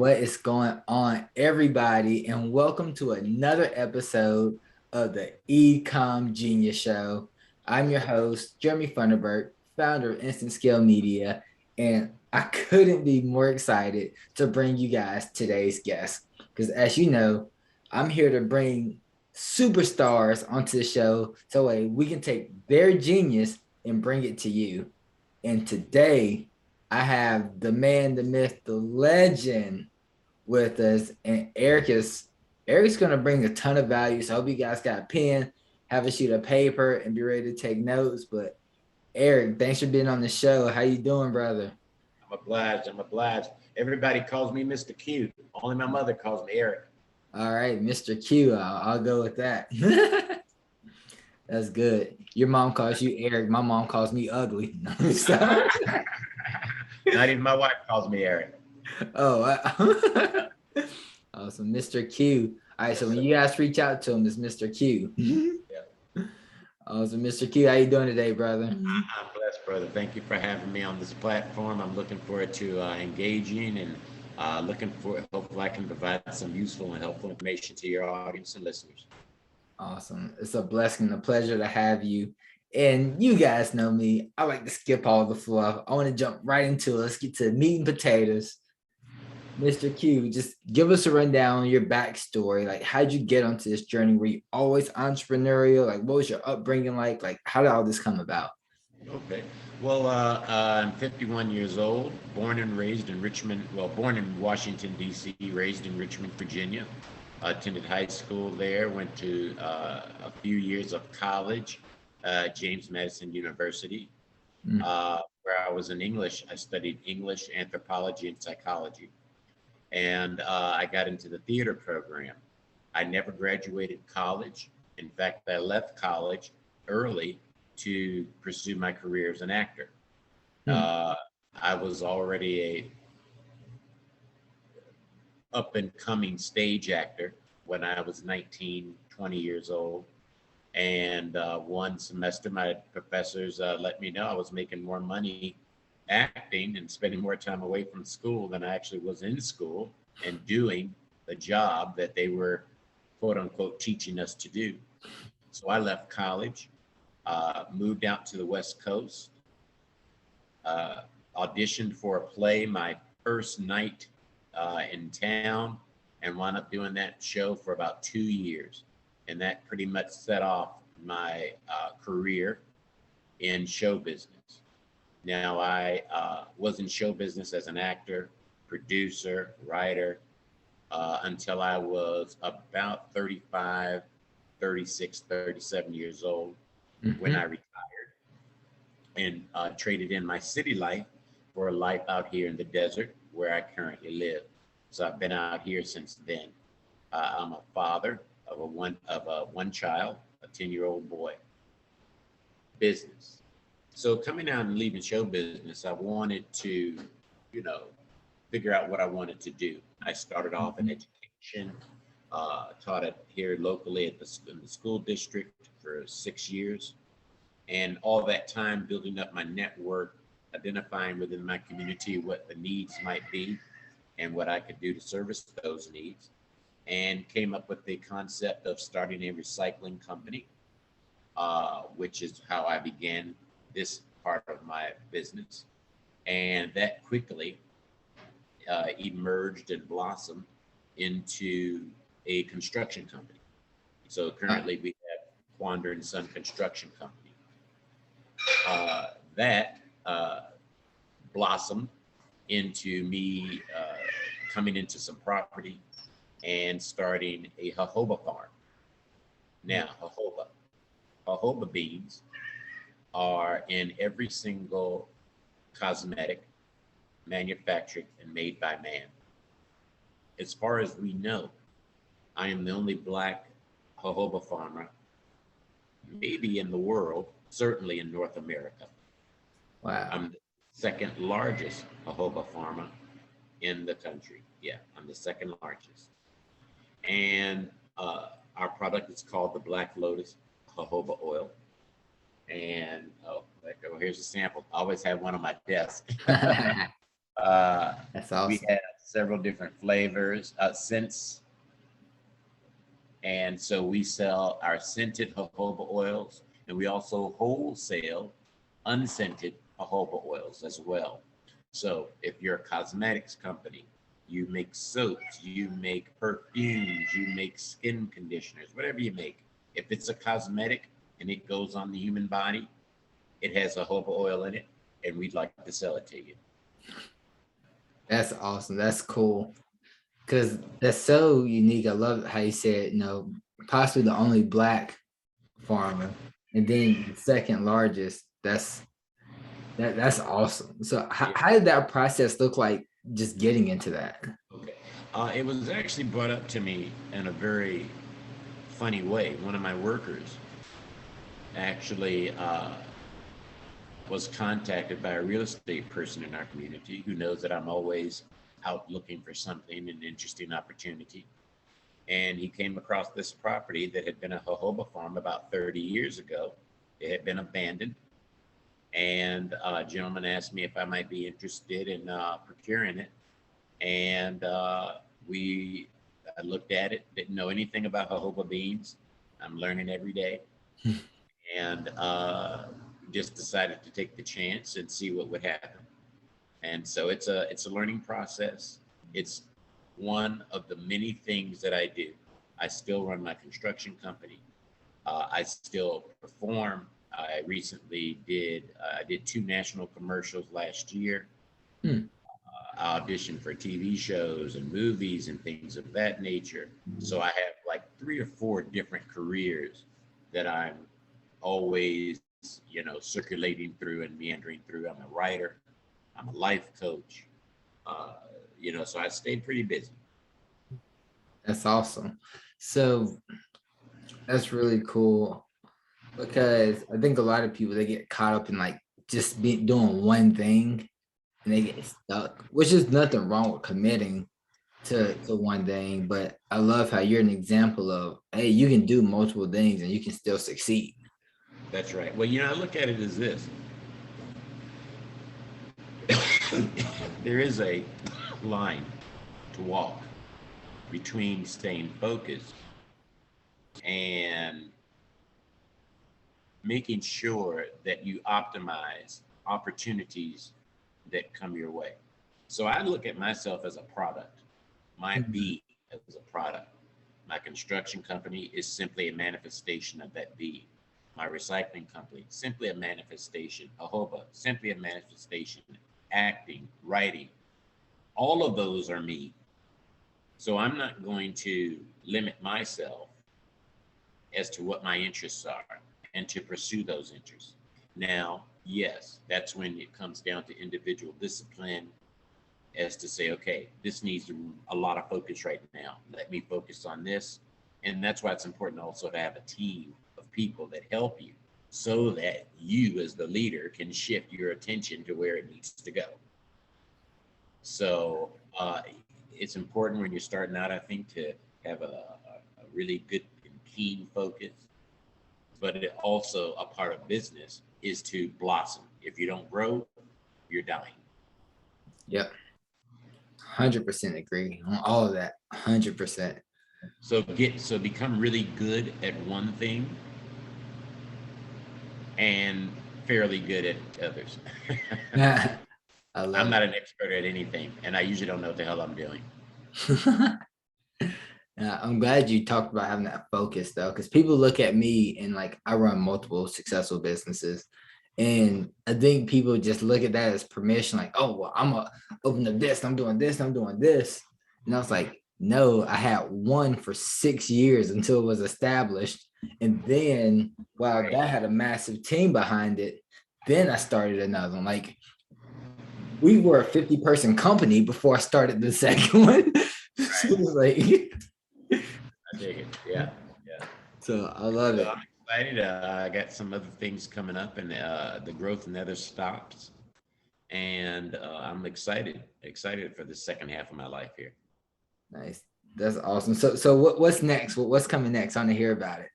What is going on, everybody? And welcome to another episode of the Ecom Genius Show. I'm your host, Jeremy Funderburk, founder of Instant Scale Media, and I couldn't be more excited to bring you guys today's guest. Because as you know, I'm here to bring superstars onto the show so we can take their genius and bring it to you. And today, I have the man, the myth, the legend with us, and Eric's gonna bring a ton of value. So I hope you guys got a pen, have a sheet of paper, and be ready to take notes. But Eric, thanks for being on the show. How you doing, brother? I'm obliged. I'm obliged. Everybody calls me Mr.Q. Only my mother calls me Eric. All right, Mr.Q. I'll go with that. That's good. Your mom calls you Eric. My mom calls me ugly. So, Not even my wife calls me Eric. oh, awesome, Mr. Q. All right, so when you guys reach out to him, it's Mr. Q. Yeah. Awesome, Mr. Q. How you doing today, brother? I'm blessed, brother. Thank you for having me on this platform. I'm looking forward to engaging and looking for, hopefully I can provide some useful and helpful information to your audience and listeners. Awesome. It's a blessing, a pleasure to have you. And you guys know me. I like to skip all the fluff. I want to jump right into it. Let's get to meat and potatoes. Mr. Q, just give us a rundown on your backstory. Like, how'd you get onto this journey? Were you always entrepreneurial? Like, what was your upbringing like? Like, how did all this come about? Okay. Well, I'm 51 years old, born and raised in Richmond, well, born in Washington, D.C., raised in Richmond, Virginia. Attended high school there, went to a few years of college, James Madison University, where I was in English. I studied English, anthropology, and psychology. And I got into the theater program. I never graduated college. In fact, I left college early to pursue my career as an actor. I was already a up and coming stage actor when I was 19, 20 years old. And one semester, my professors let me know I was making more money acting and spending more time away from school than I actually was in school and doing the job that they were, quote unquote, teaching us to do. So I left college, moved out to the West Coast, auditioned for a play my first night in town, and wound up doing that show for about 2 years. And that pretty much set off my career in show business. Now, I was in show business as an actor, producer, writer, until I was about 35, 36, 37 years old when I retired and traded in my city life for a life out here in the desert where I currently live. So I've been out here since then. I'm a father of one child, a 10-year-old boy. Business. So coming out and leaving show business, I wanted to, you know, figure out what I wanted to do. I started off in education, taught it here locally in the school district for 6 years. And all that time building up my network, identifying within my community what the needs might be and what I could do to service those needs, and came up with the concept of starting a recycling company, which is how I began this part of my business. And that quickly emerged and blossomed into a construction company. So currently we have Quander and Son Construction Company. That blossomed into me coming into some property and starting a jojoba farm. Now, jojoba beans are in every single cosmetic manufactured and made by man. As far as we know, I am the only Black jojoba farmer, maybe in the world, certainly in North America. Wow. I'm the second largest jojoba farmer in the country. Yeah, I'm the second largest. And our product is called the Black Lotus jojoba oil. And here's a sample. I always have one on my desk. That's We awesome. have several different flavors, scents. And so we sell our scented jojoba oils, and we also wholesale unscented jojoba oils as well. So if you're a cosmetics company, you make soaps, you make perfumes, you make skin conditioners, whatever you make. If it's a cosmetic and it goes on the human body, it has jojoba oil in it, and we'd like to sell it to you. That's awesome. That's cool. Because that's so unique. I love how you said, possibly the only Black farmer, and then the second largest. That's awesome. So Yeah. how did that process look like just getting into that? Okay. It was actually brought up to me in a very funny way. One of my workers actually was contacted by a real estate person in our community who knows that I'm always out looking for something, an interesting opportunity. And he came across this property that had been a jojoba farm about 30 years ago. It had been abandoned. And a gentleman asked me if I might be interested in procuring it. And I looked at it, didn't know anything about jojoba beans. I'm learning every day. And just decided to take the chance and see what would happen. And so it's a learning process. It's one of the many things that I do. I still run my construction company. I still perform. I did two national commercials last year. Hmm. I auditioned for TV shows and movies and things of that nature. So I have like 3 or 4 different careers that I'm always, circulating through and meandering through. I'm a writer. I'm a life coach. Uh, so I stayed pretty busy. That's awesome. So that's really cool because I think a lot of people they get caught up in like just doing one thing and they get stuck, which is nothing wrong with committing to one thing. But I love how you're an example of, hey, you can do multiple things and you can still succeed. That's right. Well, I look at it as this. There is a line to walk between staying focused and making sure that you optimize opportunities that come your way. So I look at myself as a product, my Mhm. being as a product. My construction company is simply a manifestation of that being. My recycling company, simply a manifestation. Ahoba, simply a manifestation. Acting, writing, all of those are me. So I'm not going to limit myself as to what my interests are and to pursue those interests. Now, yes, that's when it comes down to individual discipline as to say, okay, this needs a lot of focus right now. Let me focus on this. And that's why it's important also to have a team of people that help you so that you, as the leader, can shift your attention to where it needs to go. So it's important when you're starting out, I think, to have a really good and keen focus. But it also a part of business is to blossom. If you don't grow, you're dying. Yep. 100% agree on all of that. 100%. So become really good at one thing and fairly good at others. I I'm love not an expert at anything, and I usually don't know what the hell I'm doing. it. I'm glad you talked about having that focus though, because people look at me and like I run multiple successful businesses. And I think people just look at that as permission, like, oh, well, I'm gonna open up this, I'm doing this, I'm doing this. And I was like, no, I had one for 6 years until it was established. And then while Right. that had a massive team behind it, then I started another one. Like we were a 50-person company before I started the second one. So it Right. was like I dig it. Yeah. Yeah. so I love So it. I'm excited. I got some other things coming up, and the growth never stops. And I'm excited for the second half of my life here. Nice. That's awesome. So what's next? What's coming next? I want to hear about it.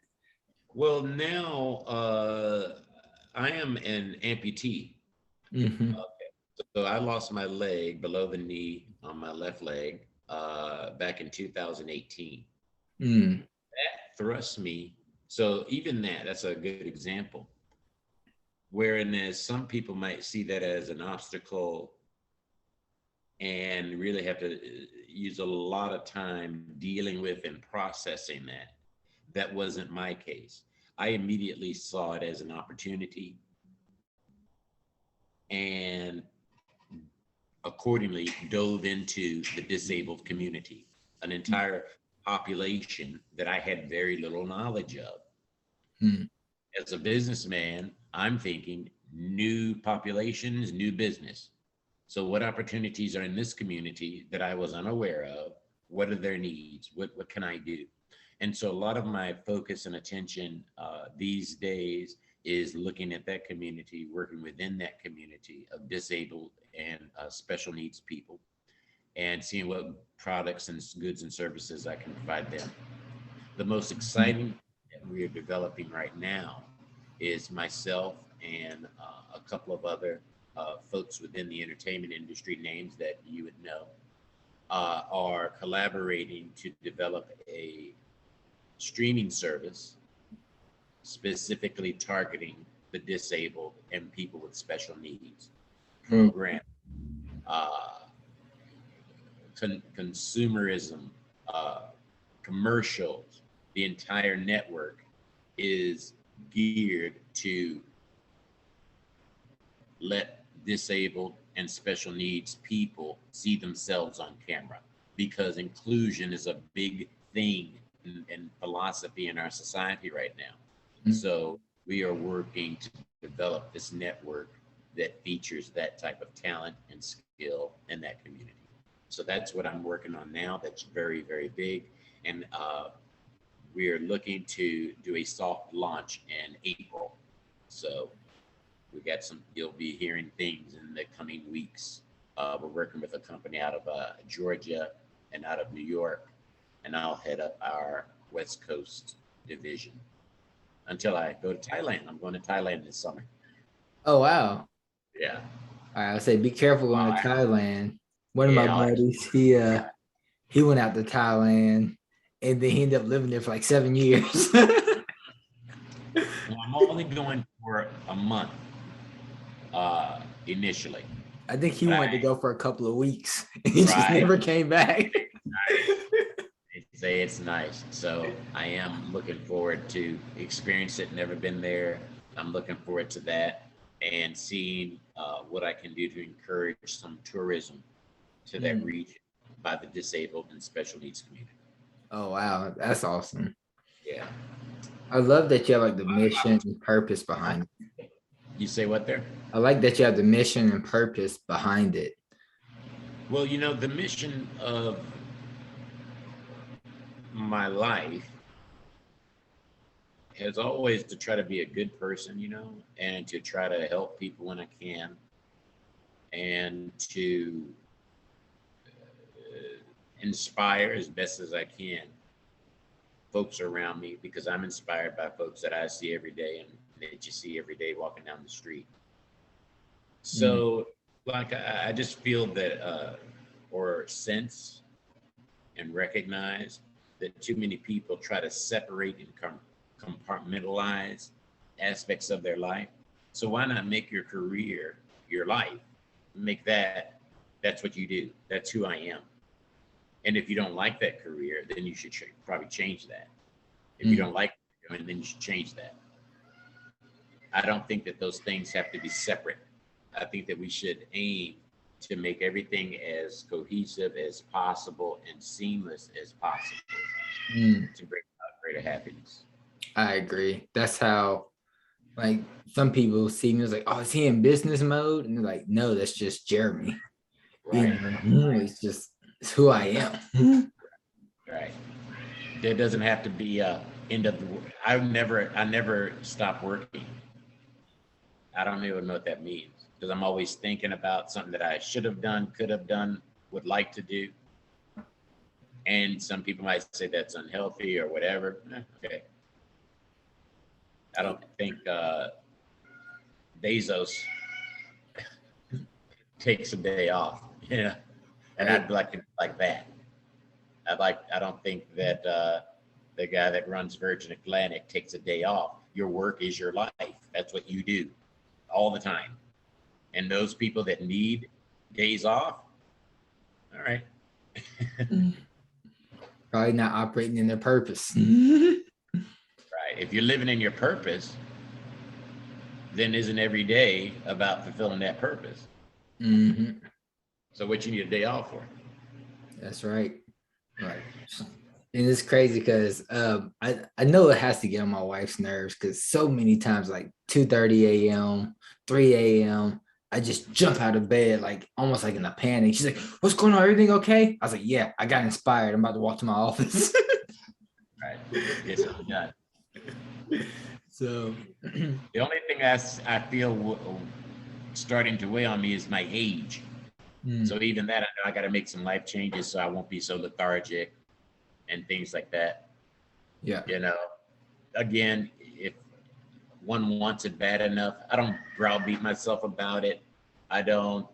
Well, now I am an amputee. Hmm. So I lost my leg below the knee on my left leg back in 2018. Mm. That thrust me. So even that's a good example. Wherein as some people might see that as an obstacle and really have to use a lot of time dealing with and processing that. That wasn't my case. I immediately saw it as an opportunity and accordingly dove into the disabled community, an entire population that I had very little knowledge of. Mm. As a businessman, I'm thinking new populations, new business. So what opportunities are in this community that I was unaware of? What are their needs? What can I do? And so a lot of my focus and attention these days is looking at that community, working within that community of disabled and special needs people, and seeing what products and goods and services I can provide them. The most Mm. exciting that we are developing right now is myself and a couple of other folks within the entertainment industry, names that you would know, are collaborating to develop a streaming service specifically targeting the disabled and people with special needs. Mm. Program, uh, consumerism, uh, commercials, the entire network is geared to let disabled and special needs people see themselves on camera because inclusion is a big thing in philosophy in our society right now. Mm. So we are working to develop this network that features that type of talent and skill in that community. So that's what I'm working on now. That's very, very big. And we are looking to do a soft launch in April. So we got some, you'll be hearing things in the coming weeks. We're working with a company out of Georgia and out of New York, and I'll head up our West Coast division until I go to Thailand. I'm going to Thailand this summer. Oh wow. Yeah. All right, I say be careful going to Thailand. One of my Yeah. buddies, he went out to Thailand and then he ended up living there for like 7 years. Well, I'm only going for a month initially, I think he but wanted to go for a couple of weeks. He just right. never came back. Nice. They say it's nice. So I am looking forward to experience it. Never been there. I'm looking forward to that and seeing what I can do to encourage some tourism to that Mm. region by the disabled and special needs community. Oh wow, that's awesome. Yeah. I love that you have like the mission and purpose behind it. You say what there? I like that you have the mission and purpose behind it. Well, the mission of my life has always to try to be a good person, and to try to help people when I can, and to inspire as best as I can folks around me because I'm inspired by folks that I see every day and that you see every day walking down the street. Mm. So, like, I just feel that, or sense and recognize that too many people try to separate and compartmentalize aspects of their life. So why not make your career your life? Make that's what you do. That's who I am. And if you don't like that career, then you should probably change that. If you Mm. don't like it, then you should change that. I don't think that those things have to be separate. I think that we should aim to make everything as cohesive as possible and seamless as possible Mm. to bring about greater happiness. I agree. That's how like some people see me as like, oh, is he in business mode? And they're like, no, that's just Jeremy. Right, It's who I am. right. There doesn't have to be a end of the. I never stop working. I don't even know what that means because I'm always thinking about something that I should have done, could have done, would like to do. And some people might say that's unhealthy or whatever. Okay. I don't think Bezos takes a day off. Yeah. And right. I'd like to like that. I don't think that the guy that runs Virgin Atlantic takes a day off. Your work is your life. That's what you do all the time. And those people that need days off, all right. Probably not operating in their purpose. Right. If you're living in your purpose, then isn't every day about fulfilling that purpose? Mm-hmm. So what you need a day off for? That's right. Right. And it's crazy because I know it has to get on my wife's nerves because so many times, like 2:30 a.m., 3 a.m., I just jump out of bed, like almost like in a panic. She's like, "What's going on? Everything okay?" I was like, "Yeah, I got inspired. I'm about to walk to my office." Right. Get something done. So, The only thing I feel starting to weigh on me is my age. So even that, I know I got to make some life changes so I won't be so lethargic and things like that. yeah. You know, again, if one wants it bad enough, I don't browbeat myself about it. I don't.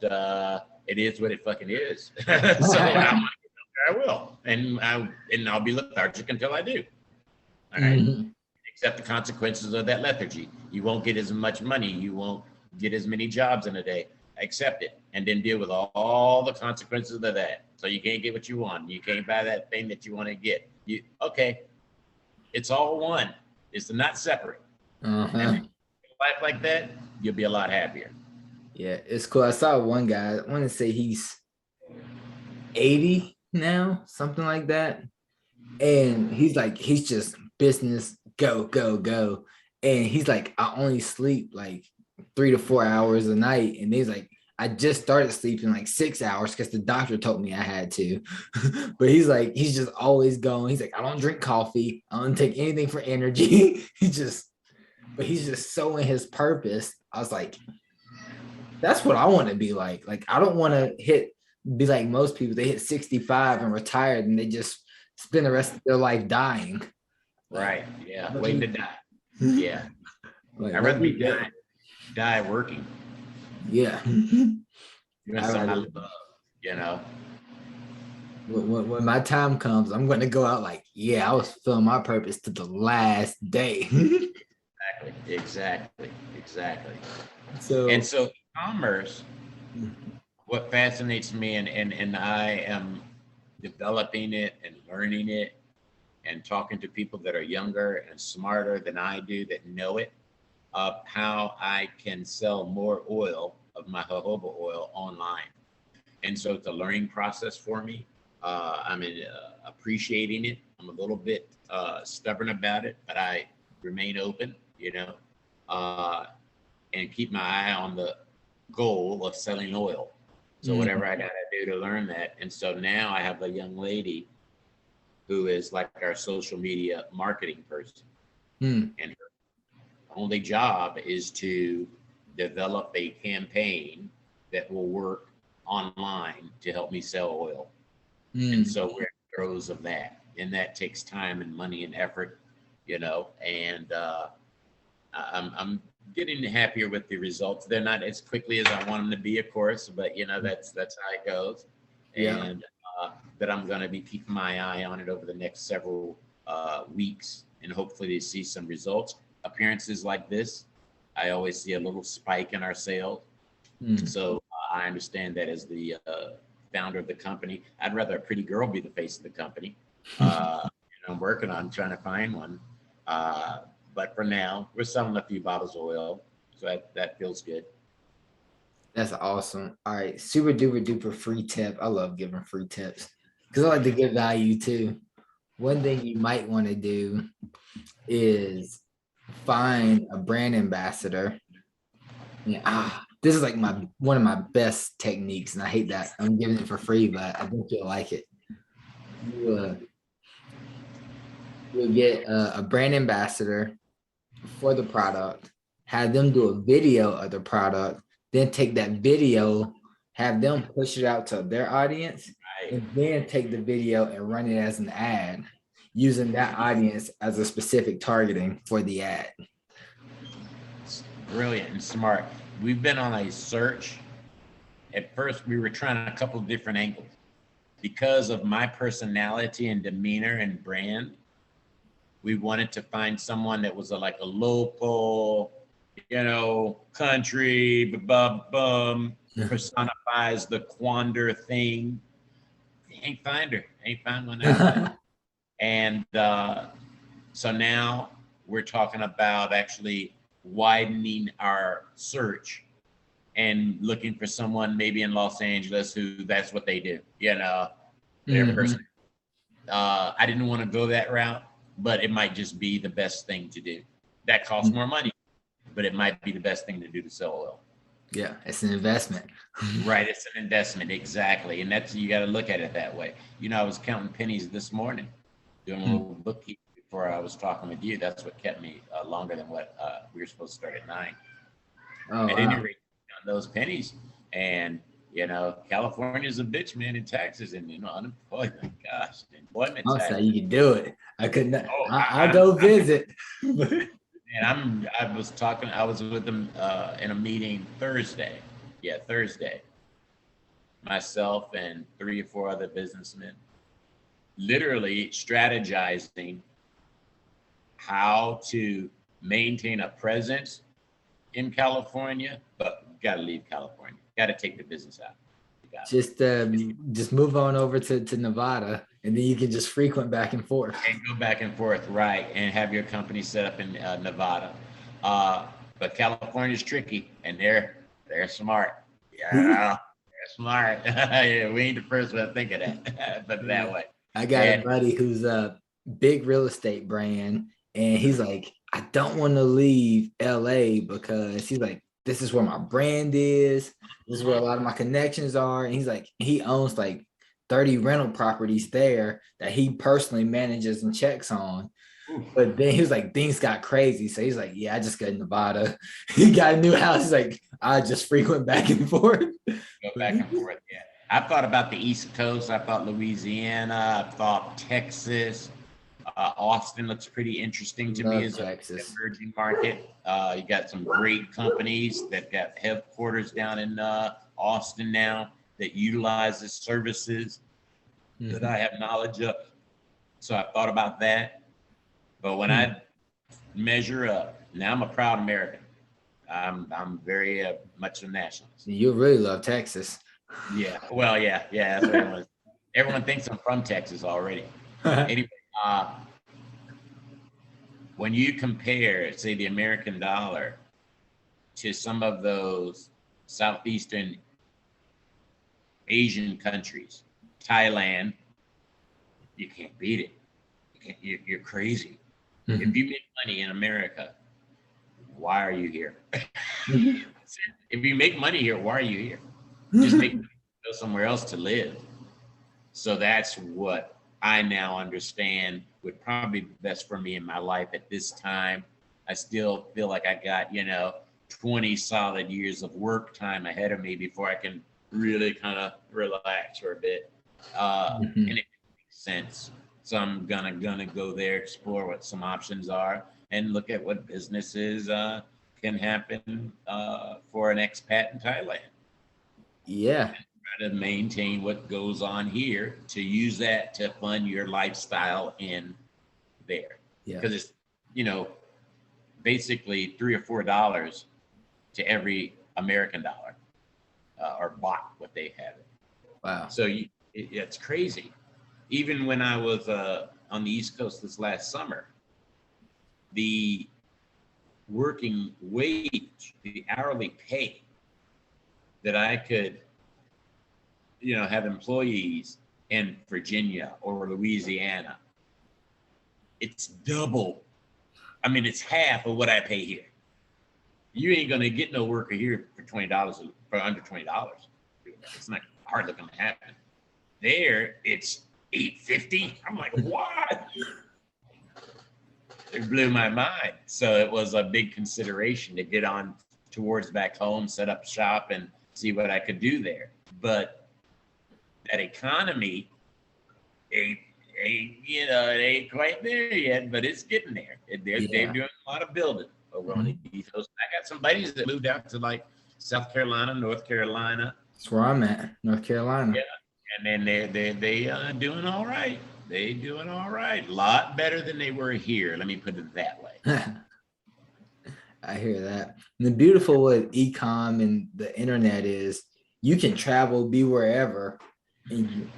It is what it fucking is. So when I want to get there, I will, and I'll be lethargic until I do. All right. Mhm. Accept the consequences of that lethargy. You won't get as much money. You won't get as many jobs in a day. Accept it and then deal with all the consequences of that. So you can't get what you want. You can't buy that thing that you want to get. You okay? It's all one. It's not separate. And if Uh-huh. you live life like that, you'll be a lot happier. Yeah, it's cool. I saw one guy, I want to say he's 80 now, something like that. And he's just business, go, go, go. And he's like, I only sleep like 3 to 4 hours a night. And he's like, I just started sleeping like 6 hours because the doctor told me I had to. But he's like, he's just always going. He's like, I don't drink coffee. I don't take anything for energy. But he's just so in his purpose. I was like, that's what I want to be like. Like, I don't want to be like most people. They hit 65 and retired and they just spend the rest of their life dying. Like, Right? Yeah. Waiting to die. Yeah. like I'd let rather be me go. die working, Yeah. doing I something I rather love. You know. when my time comes, I'm going to go out like, yeah, I was fulfilling my purpose to the last day. Exactly. Exactly. Exactly. And So, so commerce, what fascinates me, and I am developing it and learning it and talking to people that are younger and smarter than I do that know it, of how I can sell more oil of my jojoba oil online. And so it's a learning process for me. I'm appreciating it. I'm a little bit stubborn about it, but I remain open, uh, and keep my eye on the goal of selling oil. So whatever I got to do to learn that. And so now I have a young lady who is like our social media marketing person. And her only job is to develop a campaign that will work online to help me sell oil. And so we're in the throes of that. And that takes time and money and effort, and I'm getting happier with the results. They're not as quickly as I want them to be, of course, but that's how it goes. yeah, And that I'm going to be keeping my eye on it over the next several weeks, and hopefully to see some results. Appearances like this, I always see a little spike in our sales. So I understand that as the founder of the company, I'd rather a pretty girl be the face of the company. I'm working on trying to find one. Uh, but for now, we're selling a few bottles of oil, so that feels good. that's awesome. All right, super duper duper free tip. I love giving free tips because I like to give value too. One thing you might want to do is find a brand ambassador. Yeah, this is like my one of my best techniques, and I hate that I'm giving it for free, but I think you'll like it. You you'll get a brand ambassador for the product, have them do a video of the product, then take that video, have them push it out to their audience, Right. and then take the video and run it as an ad, using that audience as a specific targeting for the ad. It's brilliant and smart. We've been on a search. At first, we were trying a couple of different angles. because of my personality and demeanor and brand, we wanted to find someone that was like a local, country, personifies the Quander thing. Ain't find her. Ain't find one out there. And so now we're talking about actually widening our search and looking for someone maybe in Los Angeles who that's what they do, their person. I didn't want to go that route, but it might just be the best thing to do. That costs more money, but it might be the best thing to do to sell oil. Yeah, it's an investment. Right, it's an investment, exactly. And that's, you got to look at it that way. I was counting pennies this morning, doing a little bookkeeping before I was talking with you. That's what kept me longer than what we were supposed to start at 9. At any rate, on those pennies. And California's a bitch, man, in taxes and unemployment. Gosh, employment taxes. So you can do it. I could not. I'll go visit. And I was with them in a meeting Thursday. Yeah, Thursday. Myself and 3 or 4 other businessmen, literally strategizing how to maintain a presence in California, but you got to leave California. Got to take the business out. Just move on over to Nevada, and then you can just frequent back and forth. And go back and forth, right? And have your company set up in Nevada. But California's tricky, and they're smart. Yeah, they're smart. We ain't the first one to think of that, but that way. I got a buddy who's a big real estate brand, and he's like, I don't want to leave LA because he's like, this is where my brand is. This is where a lot of my connections are. And he's like, he owns like 30 rental properties there that he personally manages and checks on. But then he was like, things got crazy. So he's like, yeah, I just got to Nevada. He got a new house. He's like, I just frequent back and forth. Go back and forth, yeah. I've thought about the East Coast. I thought Louisiana. I thought Texas. Austin looks pretty interesting to me as an emerging market. You got some great companies that got headquarters down in Austin now that utilizes services that I have knowledge of. So I thought about that. But when I measure up, now I'm a proud American. I'm very much a nationalist. You really love Texas. Yeah. Well, yeah. That's what everyone thinks I'm from Texas already. Anyway, when you compare, say, the American dollar to some of those Southeastern Asian countries, Thailand, you can't beat it. You're crazy. If you make money in America, why are you here? If you make money here, why are you here? Just make money, go somewhere else to live. So that's what I now understand would probably be best for me in my life at this time. I still feel like I got, 20 solid years of work time ahead of me before I can really kind of relax for a bit. And it makes sense. So I'm gonna go there, explore what some options are, and look at what businesses can happen for an expat in Thailand. Yeah. Try to maintain what goes on here to use that to fund your lifestyle in there. Yeah. Because it's, basically $3 or $4 to every American dollar, or baht, what they have. Wow. So it's crazy. Even when I was on the East Coast this last summer, the working wage, the hourly pay that I could, have employees in Virginia or Louisiana, it's double. I mean, it's half of what I pay here. You ain't gonna get no worker here for $20, for under $20. It's not hardly gonna happen. There, it's $8.50. I'm like, what? It blew my mind. So it was a big consideration to get on towards back home, set up shop, and see what I could do there. But that economy it ain't quite there yet, but it's getting there. They're doing a lot of building over on the East Coast. I got some buddies that moved out to like South Carolina, North Carolina. That's where I'm at, North Carolina. Yeah, And then they doing all right. They doing all right. A lot better than they were here. Let me put it that way. I hear that. And the beautiful with ecom and the internet is you can travel, be wherever. And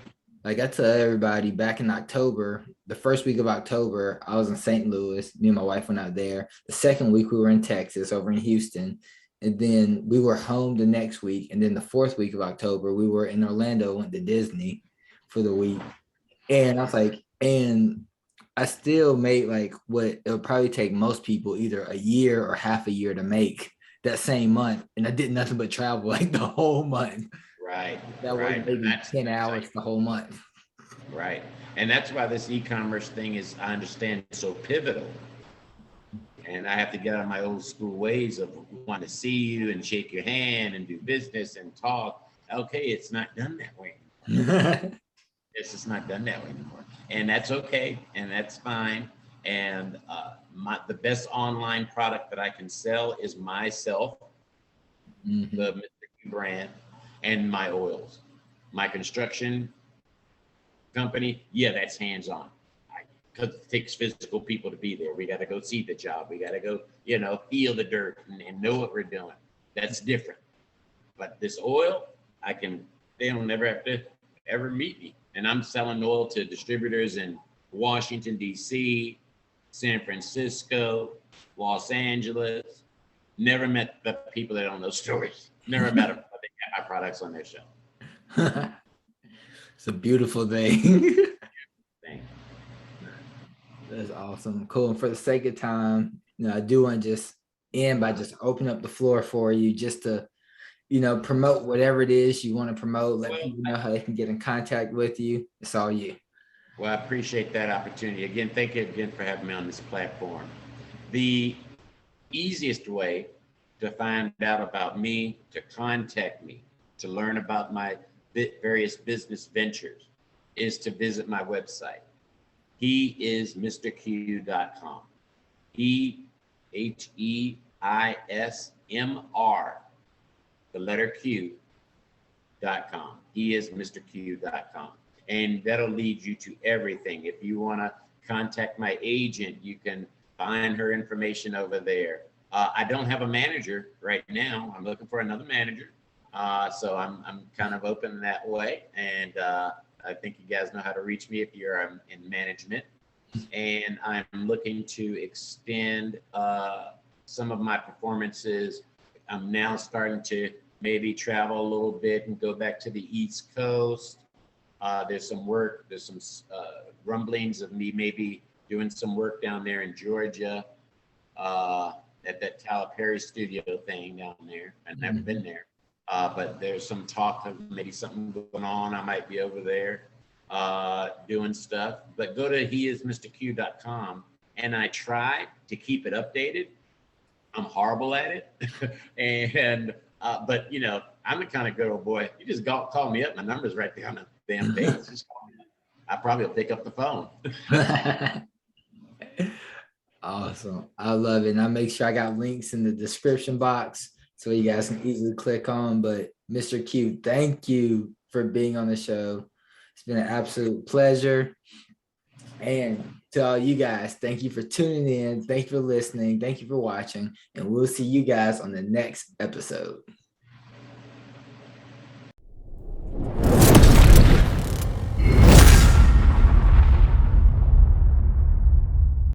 like I tell everybody back in October, the first week of October, I was in St. Louis. Me and my wife went out there. The second week, we were in Texas, over in Houston. And then we were home the next week. And then the fourth week of October, we were in Orlando, went to Disney for the week. And I was like, and I still made like what it would probably take most people either a year or half a year to make that same month. And I did nothing but travel like the whole month. Right, That was right. maybe 10 Like, hours the whole month. right. And that's why this e-commerce thing is, I understand, so pivotal. And I have to get out of my old school ways of want to see you and shake your hand and do business and talk. Okay, it's not done that way. It's just not done that way anymore, and that's okay, and that's fine. And the best online product that I can sell is myself, the Mr.Q brand, and my oils. My construction company, yeah, that's hands-on. Because it takes physical people to be there. We got to go see the job. We got to go, feel the dirt and know what we're doing. That's different. But this oil, they don't never have to ever meet me. And I'm selling oil to distributors in Washington, D.C., San Francisco, Los Angeles. Never met the people that own those stores. Never met them, but they got my products on their shelf. It's a beautiful thing. Thing. That's awesome. Cool. And for the sake of time, I do want to just end by just opening up the floor for you just to, promote whatever it is you want to promote, let people know how they can get in contact with you. It's all you. Well, I appreciate that opportunity. Again, thank you again for having me on this platform. The easiest way to find out about me, to contact me, to learn about my various business ventures is to visit my website. He is MrQ.com. HEISMR, the letter Q.com. He is MrQ.com. And that'll lead you to everything. If you want to contact my agent, you can find her information over there. I don't have a manager right now. I'm looking for another manager. So I'm kind of open that way. And I think you guys know how to reach me if you're in management. And I'm looking to extend some of my performances. I'm now starting to maybe travel a little bit and go back to the East Coast. There's some work, there's some rumblings of me maybe doing some work down there in Georgia at that Tyler Perry studio thing down there. I've never been there. But there's some talk of maybe something going on. I might be over there doing stuff. But go to heismrq.com, and I try to keep it updated. I'm horrible at it. And but I'm the kind of girl, boy, you just call me up. My number's right there on the damn page. Just call me up. I probably will pick up the phone. Awesome. I love it. And I'll make sure I got links in the description box so you guys can easily click on. But Mr. Q, thank you for being on the show. It's been an absolute pleasure. And to all you guys, thank you for tuning in. Thank you for listening. Thank you for watching. And we'll see you guys on the next episode.